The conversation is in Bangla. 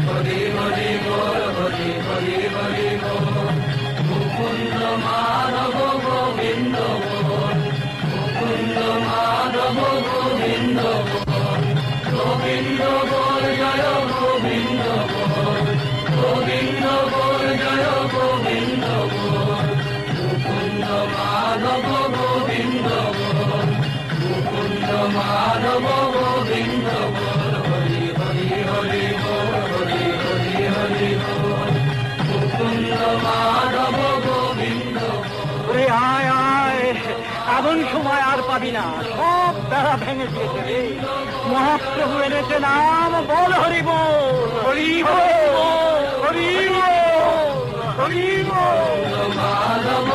হরি হরি বল হরি হরি হরি বল মুকুন্দ মাধব গোবিন্দ বল মুকুন্দ মাধব গোবিন্দ বল গোবিন্দ বল জয় গোবিন্দ বল গোবিন্দ বল জয় গোবিন্দ বল মুকুন্দ মাধব গোবিন্দ বল মুকুন্দ মাধব গোবিন্দ বল হরি হরি হরি বল হরি হরি হরি বল মুকুন্দ মাধব গোবিন্দ ওরে আয় আয়, এমন সময় আর পাবি না, সব তারা ভেঙে দিয়েছে রে। মহাপ্রভু এনেছে নাম, বল হরি বল হরি বল হরি বল হরি বল মাধব